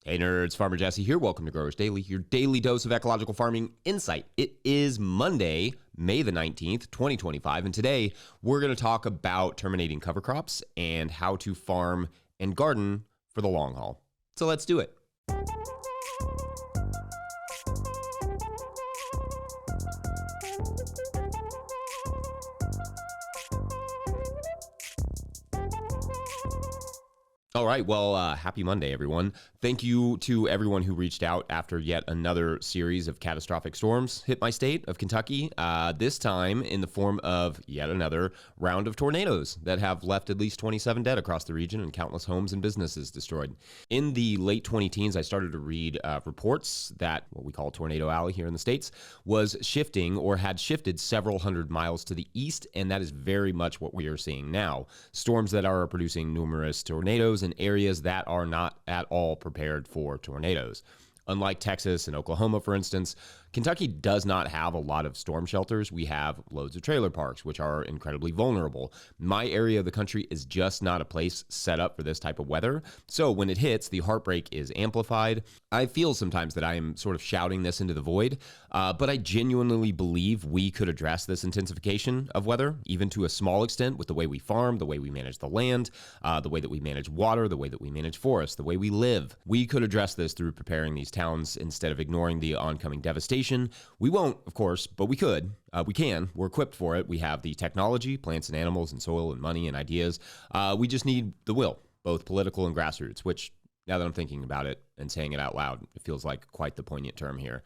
Hey nerds, Farmer Jesse here. Welcome to Growers Daily, your daily dose of ecological farming insight. It is Monday, May the 19th, 2025, and today we're going to talk about terminating cover crops and how to farm and garden for the long haul. So let's do it. All right, well, happy Monday, everyone. Thank you to everyone who reached out after yet another series of catastrophic storms hit my state of Kentucky, this time in the form of yet another round of tornadoes that have left at least 27 dead across the region and countless homes and businesses destroyed. In the late 2010s, I started to read reports that what we call Tornado Alley here in the States was shifting or had shifted several hundred miles to the east, and that is very much what we are seeing now. Storms that are producing numerous tornadoes in areas that are not at all prepared for tornadoes. Unlike Texas and Oklahoma, for instance, Kentucky does not have a lot of storm shelters. We have loads of trailer parks, which are incredibly vulnerable. My area of the country is just not a place set up for this type of weather. So when it hits, the heartbreak is amplified. I feel sometimes that I am sort of shouting this into the void, but I genuinely believe we could address this intensification of weather, even to a small extent, with the way we farm, the way we manage the land, the way that we manage water, the way that we manage forests, the way we live. We could address this through preparing these towns instead of ignoring the oncoming devastation. We won't, of course, but we could. We can. We're equipped for it. We have the technology, plants and animals and soil and money and ideas. We just need the will, both political and grassroots, which, now that I'm thinking about it and saying it out loud, it feels like quite the poignant term here.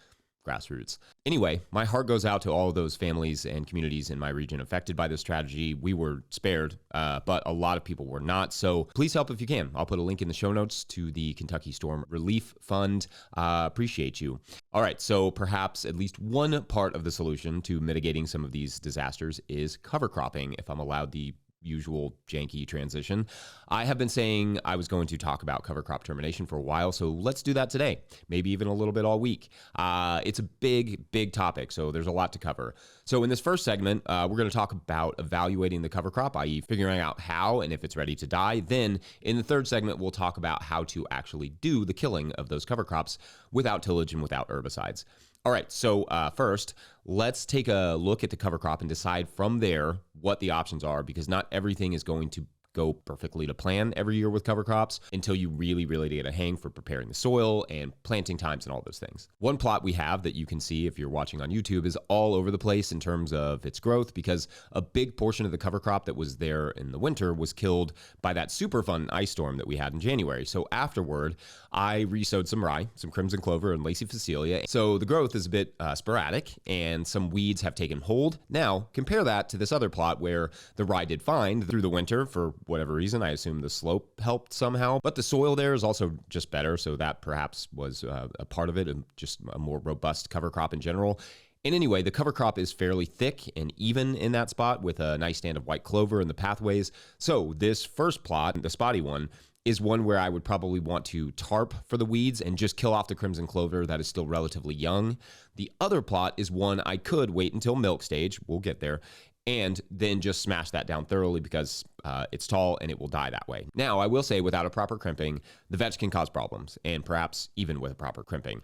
Grassroots. Anyway, my heart goes out to all of those families and communities in my region affected by this tragedy. We were spared, but a lot of people were not. So please help if you can. I'll put a link in the show notes to the Kentucky Storm Relief Fund. Appreciate you. All right, so perhaps at least one part of the solution to mitigating some of these disasters is cover cropping, if I'm allowed the usual janky transition. I have been saying I was going to talk about cover crop termination for a while, so let's do that today, maybe even a little bit all week. It's a big topic, so there's a lot to cover. So in this first segment, we're going to talk about evaluating the cover crop, i.e. figuring out how and if it's ready to die. Then in the third segment, we'll talk about how to actually do the killing of those cover crops without tillage and without herbicides. All right, so first, let's take a look at the cover crop and decide from there what the options are, because not everything is going to go perfectly to plan every year with cover crops until you really get a hang for preparing the soil and planting times and all those things. One plot we have that you can see if you're watching on YouTube is all over the place in terms of its growth, because a big portion of the cover crop that was there in the winter was killed by that super fun ice storm that we had in January. So afterward, I resowed some rye, some crimson clover, and lacy phacelia. So the growth is a bit sporadic and some weeds have taken hold. Now, compare that to this other plot where the rye did fine through the winter for whatever reason. I assume the slope helped somehow, but the soil there is also just better. So that perhaps was a part of it, and just a more robust cover crop in general. And anyway, the cover crop is fairly thick and even in that spot with a nice stand of white clover in the pathways. So this first plot, the spotty one, is one where I would probably want to tarp for the weeds and just kill off the crimson clover that is still relatively young. The other plot is one I could wait until milk stage, we'll get there, and then just smash that down thoroughly because it's tall and it will die that way. Now, I will say without a proper crimping, the vetch can cause problems, and perhaps even with a proper crimping,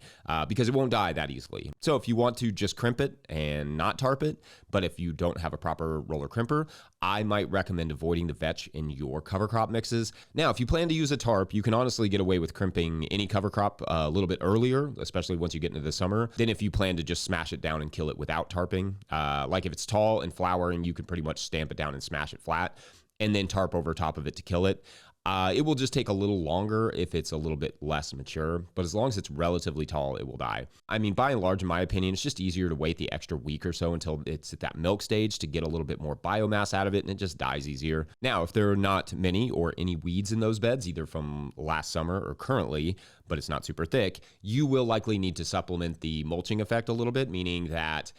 because it won't die that easily. So if you want to just crimp it and not tarp it, but if you don't have a proper roller crimper, I might recommend avoiding the vetch in your cover crop mixes. Now, if you plan to use a tarp, you can honestly get away with crimping any cover crop a little bit earlier, especially once you get into the summer, than if you plan to just smash it down and kill it without tarping. Like if it's tall and flowering, you can pretty much stamp it down and smash it flat, and then tarp over top of it to kill it. It will just take a little longer if it's a little bit less mature, but as long as it's relatively tall, it will die. I mean, by and large, in my opinion, it's just easier to wait the extra week or so until it's at that milk stage to get a little bit more biomass out of it, and it just dies easier. Now, if there are not many or any weeds in those beds, either from last summer or currently, but it's not super thick, you will likely need to supplement the mulching effect a little bit, meaning that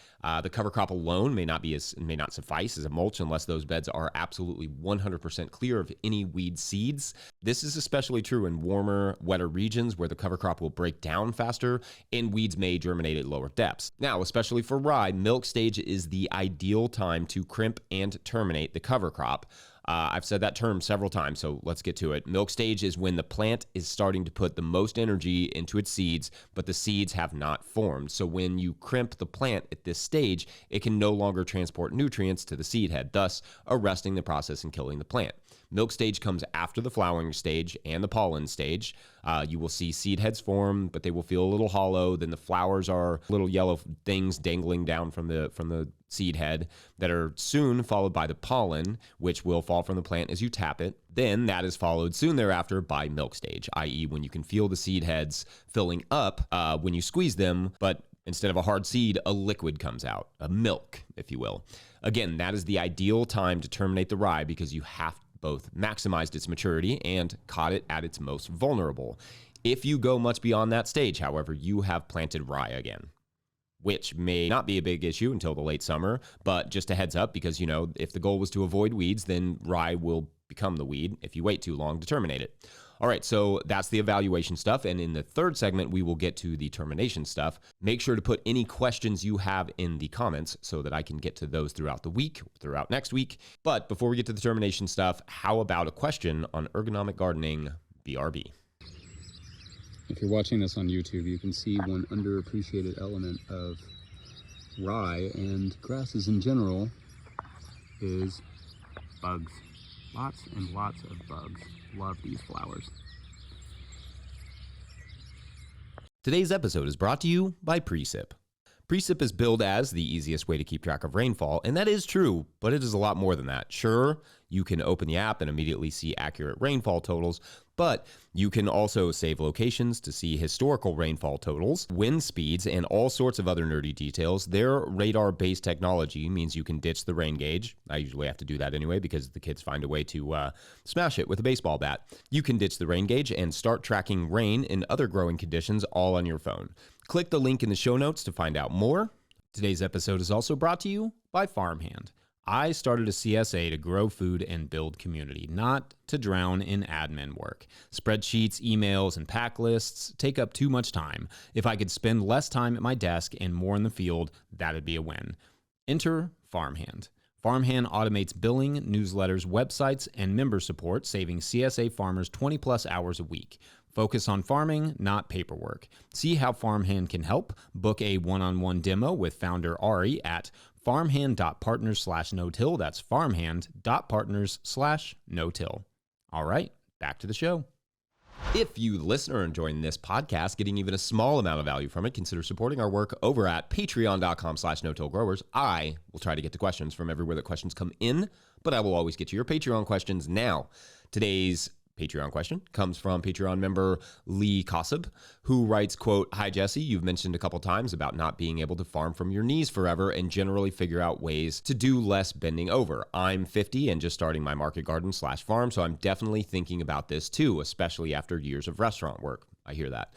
the cover crop alone may not suffice as a mulch unless those beds are absolutely 100% clear of any weed seeds. This is especially true in warmer, wetter regions where the cover crop will break down faster and weeds may germinate at lower depths. Now, especially for rye, milk stage is the ideal time to crimp and terminate the cover crop. I've said that term several times, so let's get to it. Milk stage is when the plant is starting to put the most energy into its seeds, but the seeds have not formed. So when you crimp the plant at this stage, it can no longer transport nutrients to the seed head, thus arresting the process and killing the plant. Milk stage comes after the flowering stage and the pollen stage. You will see seed heads form, but they will feel a little hollow. Then the flowers are little yellow things dangling down from the seed head that are soon followed by the pollen, which will fall from the plant as you tap it. Then that is followed soon thereafter by milk stage, i.e. when you can feel the seed heads filling up when you squeeze them, but instead of a hard seed, a liquid comes out, a milk, if you will. Again, that is the ideal time to terminate the rye because you have both maximized its maturity and caught it at its most vulnerable. If you go much beyond that stage, however, you have planted rye again, which may not be a big issue until the late summer, but just a heads up because, if the goal was to avoid weeds, then rye will become the weed if you wait too long to terminate it. All right, so that's the evaluation stuff. And in the third segment, we will get to the termination stuff. Make sure to put any questions you have in the comments so that I can get to those throughout the week, throughout next week. But before we get to the termination stuff, how about a question on ergonomic gardening, BRB? If you're watching this on YouTube, you can see one underappreciated element of rye and grasses in general is bugs. Lots and lots of bugs. Love these flowers. Today's episode is brought to you by Precip. Precip is billed as the easiest way to keep track of rainfall, and that is true, but it is a lot more than that. Sure, you can open the app and immediately see accurate rainfall totals, but you can also save locations to see historical rainfall totals, wind speeds, and all sorts of other nerdy details. Their radar-based technology means you can ditch the rain gauge. I usually have to do that anyway because the kids find a way to smash it with a baseball bat. You can ditch the rain gauge and start tracking rain and other growing conditions all on your phone. Click the link in the show notes to find out more. Today's episode is also brought to you by Farmhand. I started a CSA to grow food and build community, not to drown in admin work. Spreadsheets, emails, and pack lists take up too much time. If I could spend less time at my desk and more in the field, that'd be a win. Enter Farmhand. Farmhand automates billing, newsletters, websites, and member support, saving CSA farmers 20 plus hours a week. Focus on farming, not paperwork. See how Farmhand can help. Book a one-on-one demo with founder Ari at farmhand.partners/no-till. That's farmhand.partners/no-till. All right, back to the show. If you, the listener, are enjoying this podcast, getting even a small amount of value from it, consider supporting our work over at patreon.com/no-till-growers. I will try to get to questions from everywhere that questions come in, but I will always get to your Patreon questions now. Today's Patreon question comes from Patreon member Lee Kossab, who writes, quote, "Hi, Jesse. You've mentioned a couple times about not being able to farm from your knees forever and generally figure out ways to do less bending over. I'm 50 and just starting my market garden/farm, so I'm definitely thinking about this too, especially after years of restaurant work." I hear that.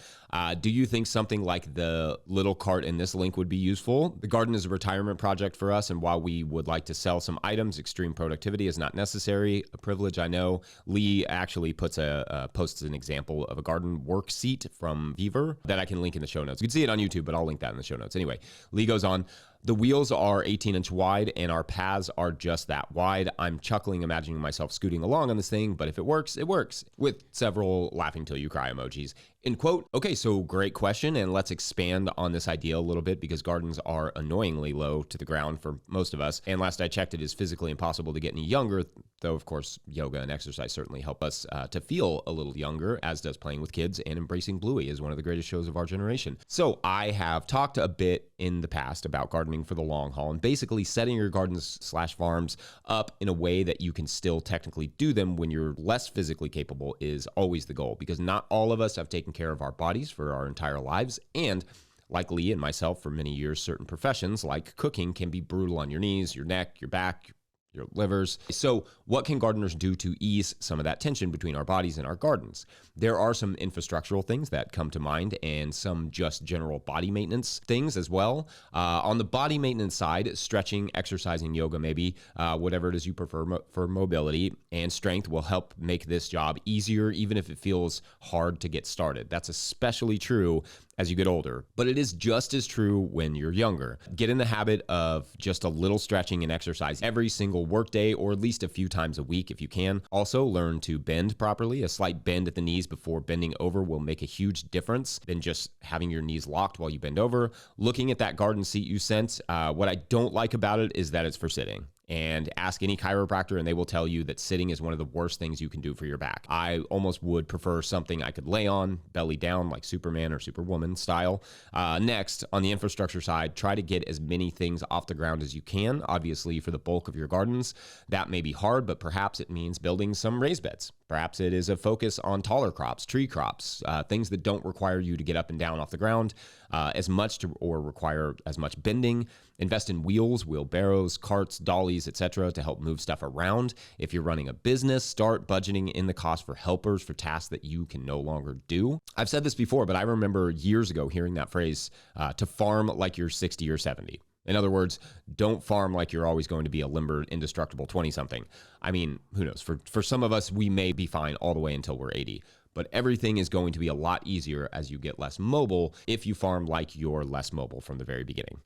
Do you think something like the little cart in this link would be useful? The garden is a retirement project for us, and while we would like to sell some items, extreme productivity is not necessary. A privilege, I know. Lee actually posts an example of a garden work seat from Beaver that I can link in the show notes. You can see it on YouTube, but I'll link that in the show notes. Anyway, Lee goes on. The wheels are 18-inch wide, and our paths are just that wide. I'm chuckling, imagining myself scooting along on this thing, but if it works, it works. With several laughing till you cry emojis. End quote. Okay, so great question, and let's expand on this idea a little bit because gardens are annoyingly low to the ground for most of us. And last I checked, it is physically impossible to get any younger, though, of course, yoga and exercise certainly help us to feel a little younger, as does playing with kids and embracing Bluey is one of the greatest shows of our generation. So I have talked a bit in the past about gardening for the long haul and basically setting your gardens/farms up in a way that you can still technically do them when you're less physically capable is always the goal, because not all of us have taken care of our bodies for our entire lives, and like Lee and myself for many years, certain professions like cooking can be brutal on your knees, your neck, your back, your livers. So what can gardeners do to ease some of that tension between our bodies and our gardens? There are some infrastructural things that come to mind and some just general body maintenance things as well. On the body maintenance side, stretching, exercising, yoga maybe, whatever it is you prefer for mobility and strength will help make this job easier, even if it feels hard to get started. That's especially true as you get older, but it is just as true when you're younger. Get in the habit of just a little stretching and exercise every single workday, or at least a few times a week if you can. Also, learn to bend properly. A slight bend at the knees before bending over will make a huge difference than just having your knees locked while you bend over. Looking at that garden seat you sent, what I don't like about it is that it's for sitting. And ask any chiropractor and they will tell you that sitting is one of the worst things you can do for your back. I almost would prefer something I could lay on, belly down, like Superman or Superwoman style. Next, on the infrastructure side, try to get as many things off the ground as you can. Obviously, for the bulk of your gardens, that may be hard, but perhaps it means building some raised beds. Perhaps it is a focus on taller crops, tree crops, things that don't require you to get up and down off the ground as much or require as much bending. Invest in wheels, wheelbarrows, carts, dollies, etc. to help move stuff around. If you're running a business, start budgeting in the cost for helpers for tasks that you can no longer do. I've said this before, but I remember years ago hearing that phrase, to farm like you're 60 or 70. In other words, don't farm like you're always going to be a limber, indestructible 20-something. I mean, who knows? For some of us, we may be fine all the way until we're 80. But everything is going to be a lot easier as you get less mobile if you farm like you're less mobile from the very beginning.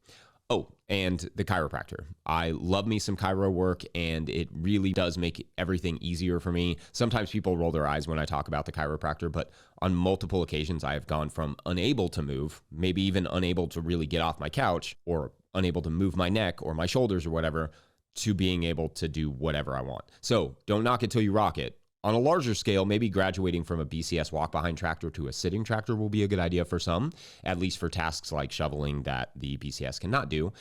Oh, and the chiropractor. I love me some chiro work, and it really does make everything easier for me. Sometimes people roll their eyes when I talk about the chiropractor, but on multiple occasions, I have gone from unable to move, maybe even unable to really get off my couch, or unable to move my neck or my shoulders or whatever, to being able to do whatever I want. So don't knock it till you rock it. On a larger scale, maybe graduating from a BCS walk-behind tractor to a sitting tractor will be a good idea for some, at least for tasks like shoveling that the BCS cannot do.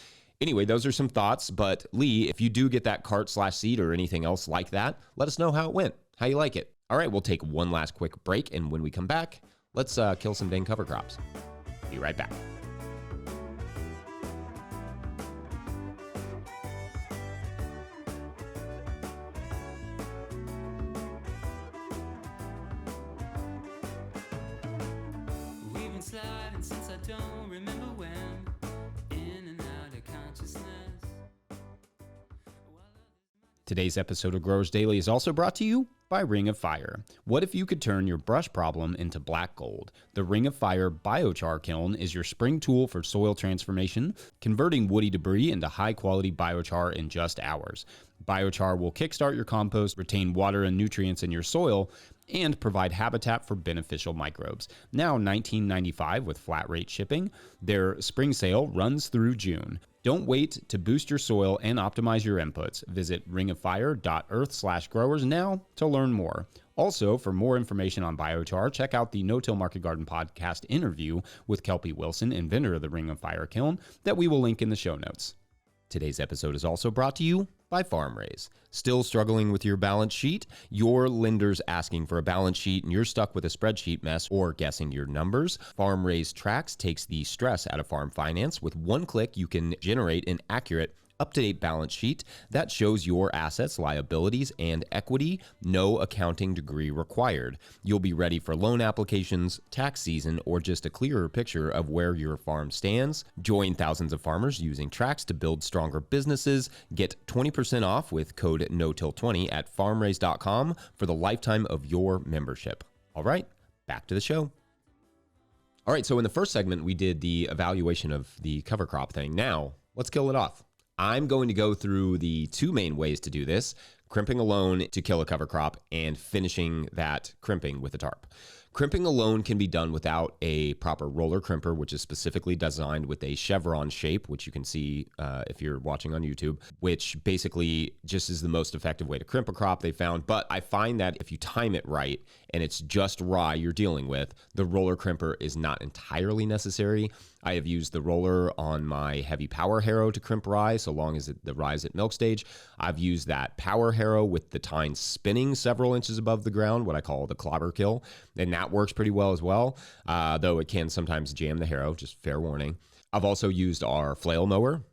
Anyway, those are some thoughts, but Lee, if you do get that cart/seat or anything else like that, let us know how it went, how you like it. All right, we'll take one last quick break, and when we come back, let's kill some dang cover crops. Be right back. Sliding since I don't remember when, in and out of consciousness. Today's episode of Growers Daily is also brought to you by Ring of Fire. What if you could turn your brush problem into black gold? The Ring of Fire biochar kiln is your spring tool for soil transformation, converting woody debris into high-quality biochar in just hours. Biochar will kickstart your compost, retain water and nutrients in your soil, and provide habitat for beneficial microbes. Now $19.95 with flat rate shipping. Their spring sale runs through June. Don't wait to boost your soil and optimize your inputs. Visit ringoffire.earth/growers now to learn more. Also, for more information on biochar, check out the No Till Market Garden podcast interview with Kelpie Wilson, inventor of the Ring of Fire kiln, that we will link in the show notes. Today's episode is also brought to you by FarmRaise. Still struggling with your balance sheet? Your lender's asking for a balance sheet and you're stuck with a spreadsheet mess or guessing your numbers? FarmRaise Tracks takes the stress out of farm finance. With one click, you can generate an accurate, up-to-date balance sheet that shows your assets, liabilities, and equity. No accounting degree required. You'll be ready for loan applications, tax season, or just a clearer picture of where your farm stands. Join thousands of farmers using Tracks to build stronger businesses. Get 20% off with code NOTIL20 at farmraise.com for the lifetime of your membership. All right, back to the show. All right, so in the first segment, we did the evaluation of the cover crop thing. Now, let's kill it off. I'm going to go through the two main ways to do this: crimping alone to kill a cover crop and finishing that crimping with a tarp. Crimping alone can be done without a proper roller crimper, which is specifically designed with a chevron shape, which you can see if you're watching on YouTube, which basically just is the most effective way to crimp a crop they found. But I find that if you time it right and it's just rye you're dealing with, the roller crimper is not entirely necessary. I have used the roller on my heavy power harrow to crimp rye, so long as the rye is at milk stage. I've used that power harrow with the tine spinning several inches above the ground, what I call the clobber kill, and that works pretty well as well, though it can sometimes jam the harrow, just fair warning. I've also used our flail mower,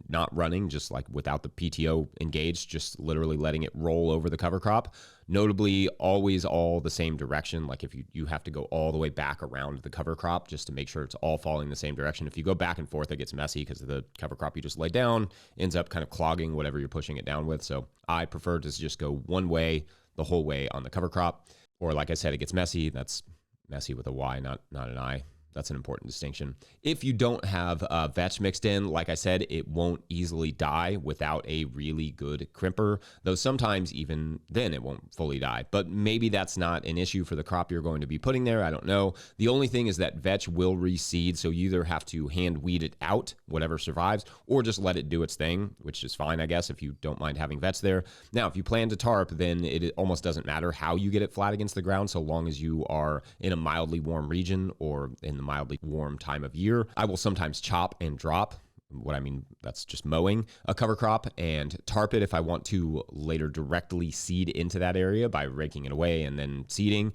not running, just like without the PTO engaged, just literally letting it roll over the cover crop. Notably, always all the same direction. Like if you have to go all the way back around the cover crop just to make sure it's all falling the same direction. If you go back and forth, it gets messy because the cover crop you just laid down ends up kind of clogging whatever you're pushing it down with. So I prefer to just go one way the whole way on the cover crop. Or like I said, it gets messy. That's messy with a Y, not an I. That's an important distinction. If you don't have vetch mixed in, like I said, it won't easily die without a really good crimper, though sometimes even then it won't fully die. But maybe that's not an issue for the crop you're going to be putting there. I don't know. The only thing is that vetch will reseed, so you either have to hand weed it out, whatever survives, or just let it do its thing, which is fine, I guess, if you don't mind having vetch there. Now, if you plan to tarp, then it almost doesn't matter how you get it flat against the ground, so long as you are in a mildly warm region or in the mildly warm time of year. I will sometimes chop and drop. What I mean, that's just mowing a cover crop and tarp it if I want to later directly seed into that area by raking it away and then seeding.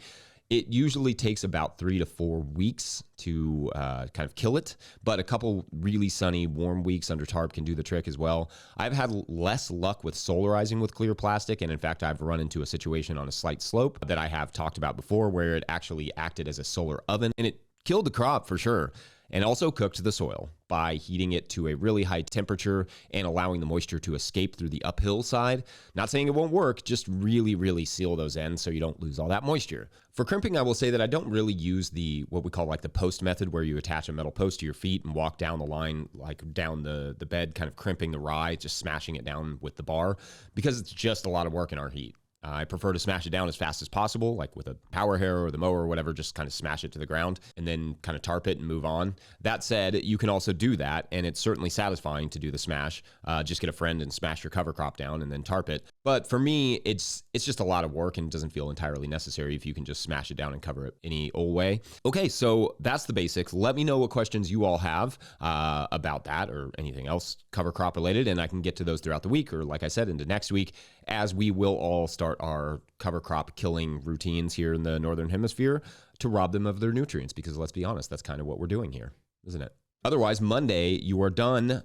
It usually takes about 3 to 4 weeks to kind of kill it, but a couple really sunny, warm weeks under tarp can do the trick as well. I've had less luck with solarizing with clear plastic, and in fact, I've run into a situation on a slight slope that I have talked about before where it actually acted as a solar oven, and it killed the crop for sure, and also cooked the soil by heating it to a really high temperature and allowing the moisture to escape through the uphill side. Not saying it won't work, just really, really seal those ends so you don't lose all that moisture. For crimping, I will say that I don't really use what we call like the post method, where you attach a metal post to your feet and walk down the line, like down the bed, kind of crimping the rye, just smashing it down with the bar, because it's just a lot of work in our heat. I prefer to smash it down as fast as possible, like with a power harrow or the mower or whatever, just kind of smash it to the ground and then kind of tarp it and move on. That said, you can also do that, and it's certainly satisfying to do the smash. Just get a friend and smash your cover crop down and then tarp it. But for me, it's just a lot of work and doesn't feel entirely necessary if you can just smash it down and cover it any old way. Okay, so that's the basics. Let me know what questions you all have about that or anything else cover crop related, and I can get to those throughout the week, or like I said, into next week, as we will all start our cover crop killing routines here in the Northern Hemisphere to rob them of their nutrients, because let's be honest, that's kind of what we're doing here, isn't it? Otherwise, Monday, you are done.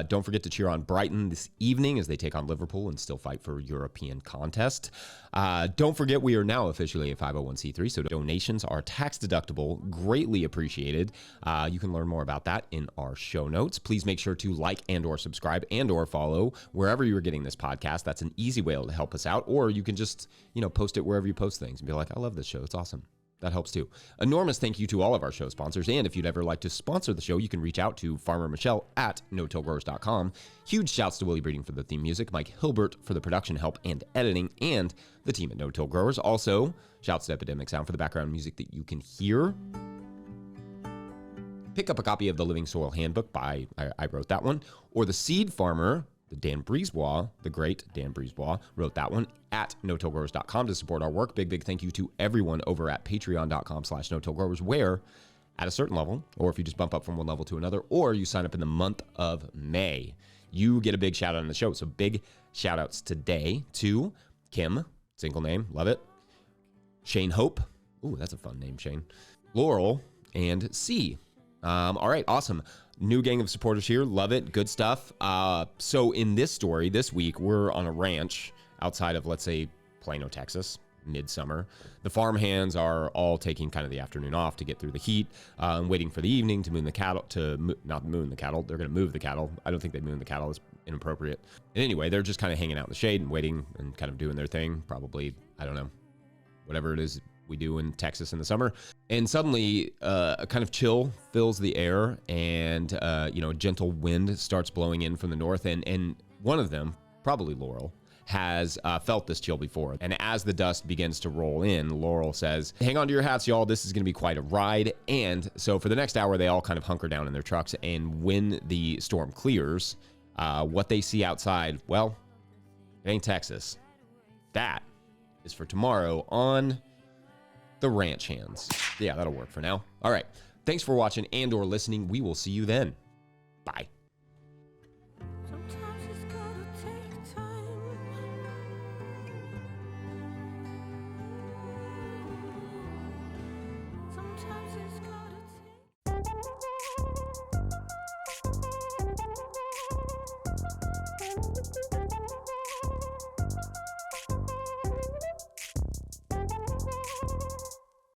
Don't forget to cheer on Brighton this evening as they take on Liverpool and still fight for European contest. Don't forget, we are now officially a 501c3, so donations are tax deductible, greatly appreciated. You can learn more about that in our show notes. Please make sure to like and or subscribe and or follow wherever you're getting this podcast. That's an easy way to help us out. Or you can just, post it wherever you post things and be like, I love this show. It's awesome. That helps too. Enormous thank you to all of our show sponsors. And if you'd ever like to sponsor the show, you can reach out to Farmer Michelle at no-tillgrowers.com. Huge shouts to Willie Breeding for the theme music, Mike Hilbert for the production help and editing, and the team at No Till Growers. Also, shouts to Epidemic Sound for the background music that you can hear. Pick up a copy of the Living Soil Handbook I wrote that one, or The Seed Farmer, the great Dan Brisebois, wrote that one at no-tillgrowers.com to support our work. Big thank you to everyone over at patreon.com/no-tillgrowers, where at a certain level, or if you just bump up from one level to another, or you sign up in the month of May, you get a big shout out on the show. So big shout outs today to Kim, single name, love it. Shane Hope. Ooh, that's a fun name, Shane. Laurel and C. All right, awesome. New gang of supporters here. Love it. Good stuff. So in this story, this week, we're on a ranch outside of, let's say, Plano, Texas, midsummer. The farm hands are all taking kind of the afternoon off to get through the heat and waiting for the evening to moon the cattle, not moon the cattle. They're going to move the cattle. I don't think they moon the cattle. It's inappropriate. And anyway, they're just kind of hanging out in the shade and waiting and kind of doing their thing. Probably, I don't know, whatever it is we do in Texas in the summer. And suddenly a kind of chill fills the air, and a gentle wind starts blowing in from the north, and one of them, probably Laurel, has felt this chill before. And as the dust begins to roll in, Laurel says, hang on to your hats, y'all. This is going to be quite a ride. And so for the next hour, they all kind of hunker down in their trucks, and when the storm clears, what they see outside, well, it ain't Texas. That is for tomorrow on the ranch hands. Yeah, that'll work for now. All right. Thanks for watching and or listening. We will see you then. Bye. Sometimes it's gotta take time. Sometimes it's